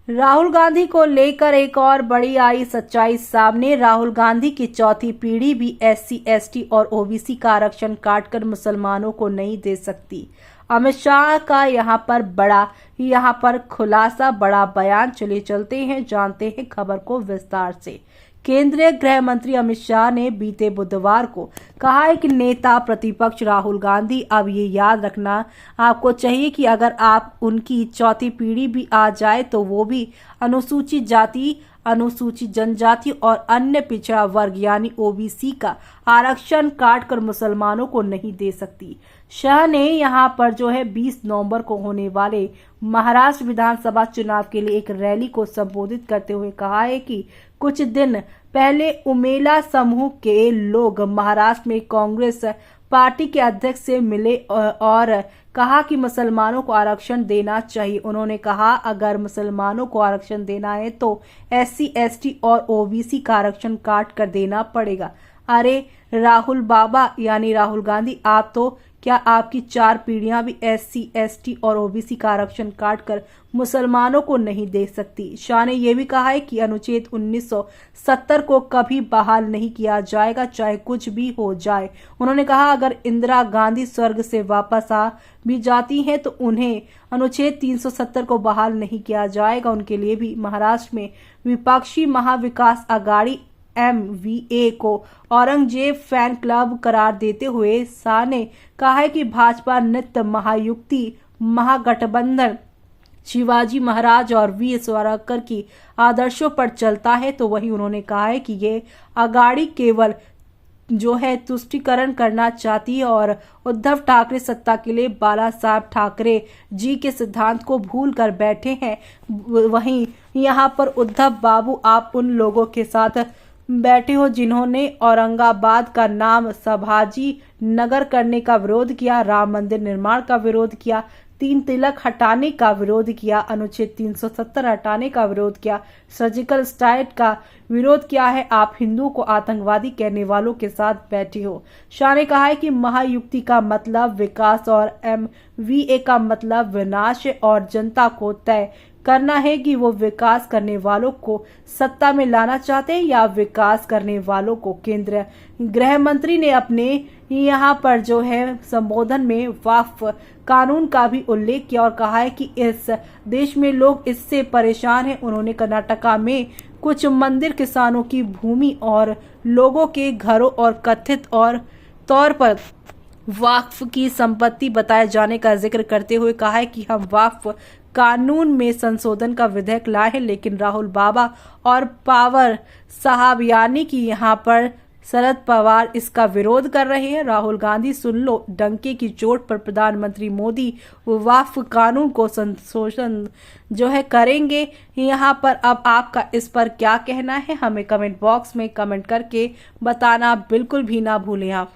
राहुल गांधी को लेकर एक और बड़ी आई सच्चाई सामने। राहुल गांधी की चौथी पीढ़ी भी एससी, एसटी और ओबीसी का आरक्षण काटकर मुसलमानों को नहीं दे सकती। अमित शाह का यहाँ पर खुलासा, बड़ा बयान। चलिए चलते हैं, जानते हैं खबर को विस्तार से। केंद्रीय गृह मंत्री अमित शाह ने बीते बुधवार को कहा है कि नेता प्रतिपक्ष राहुल गांधी, अब ये याद रखना आपको चाहिए कि अगर आप उनकी चौथी पीढ़ी भी आ जाए तो वो भी अनुसूचित जाति, अनुसूचित जनजाति और अन्य पिछड़ा वर्ग यानी ओबीसी का आरक्षण काटकर मुसलमानों को नहीं दे सकती। शाह ने यहाँ पर 20 नवंबर को होने वाले महाराष्ट्र विधानसभा चुनाव के लिए एक रैली को संबोधित करते हुए कहा है कि कुछ दिन पहले उमेला समूह के लोग महाराष्ट्र में कांग्रेस पार्टी के अध्यक्ष से मिले और कहा कि मुसलमानों को आरक्षण देना चाहिए। उन्होंने कहा अगर मुसलमानों को आरक्षण देना है तो एससी, एसटी और ओबीसी का आरक्षण काट कर देना पड़ेगा। अरे राहुल बाबा यानी राहुल गांधी, आप तो क्या आपकी 4 पीढ़ियां भी एससी, एसटी और ओबीसी का आरक्षण काटकर मुसलमानों को नहीं दे सकती। शाह ने यह भी कहा है कि अनुच्छेद 1970 को कभी बहाल नहीं किया जाएगा, चाहे कुछ भी हो जाए। उन्होंने कहा अगर इंदिरा गांधी स्वर्ग से वापस आ भी जाती हैं तो उन्हें अनुच्छेद 370 को बहाल नहीं किया जाएगा। उनके लिए भी महाराष्ट्र में विपक्षी महाविकास आघाड़ी MVA को औरंगजेब फैन क्लब करार देते हुए शाह ने कहा है कि भाजपा नित्य महायुक्ति, महागठबंधन, शिवाजी महाराज और वीर सावरकर की आदर्शों पर चलता है। तो वहीं उन्होंने कहा है कि ये आघाड़ी केवल तुष्टीकरण करना चाहती है और उद्धव ठाकरे सत्ता के लिए बाला साहब ठाकरे जी के सिद्धांत को भूल कर बैठे हैं। वहीं यहाँ पर उद्धव बाबू, आप उन लोगों के साथ बैठे हो जिन्होंने औरंगाबाद का नाम संभाजी नगर करने का विरोध किया, राम मंदिर निर्माण का विरोध किया, 3 तिलक हटाने का विरोध किया, अनुच्छेद 370 हटाने का विरोध किया, सर्जिकल स्ट्राइक का विरोध किया है। आप हिंदुओं को आतंकवादी कहने वालों के साथ बैठे हो। शाह ने कहा है कि महायुक्ति का मतलब विकास और MVA का मतलब विनाश है और जनता को तय करना है कि वो विकास करने वालों को सत्ता में लाना चाहते हैं या विकास करने वालों को। केंद्रीय गृह मंत्री ने अपने यहाँ पर संबोधन में वक्फ कानून का भी उल्लेख किया और कहा है कि इस देश में लोग इससे परेशान हैं। उन्होंने कर्नाटका में कुछ मंदिर, किसानों की भूमि और लोगों के घरों और कथित तौर पर वक्फ की संपत्ति बताए जाने का जिक्र करते हुए कहा है कि हम वक्फ कानून में संशोधन का विधेयक लाए हैं, लेकिन राहुल बाबा और पावर साहब यानी कि यहाँ पर शरद पवार इसका विरोध कर रहे हैं। राहुल गांधी, सुन लो, डंके की चोट पर प्रधानमंत्री मोदी वक्फ कानून को संशोधन करेंगे। यहाँ पर अब आपका इस पर क्या कहना है, हमें कमेंट बॉक्स में कमेंट करके बताना बिल्कुल भी ना भूलें आप।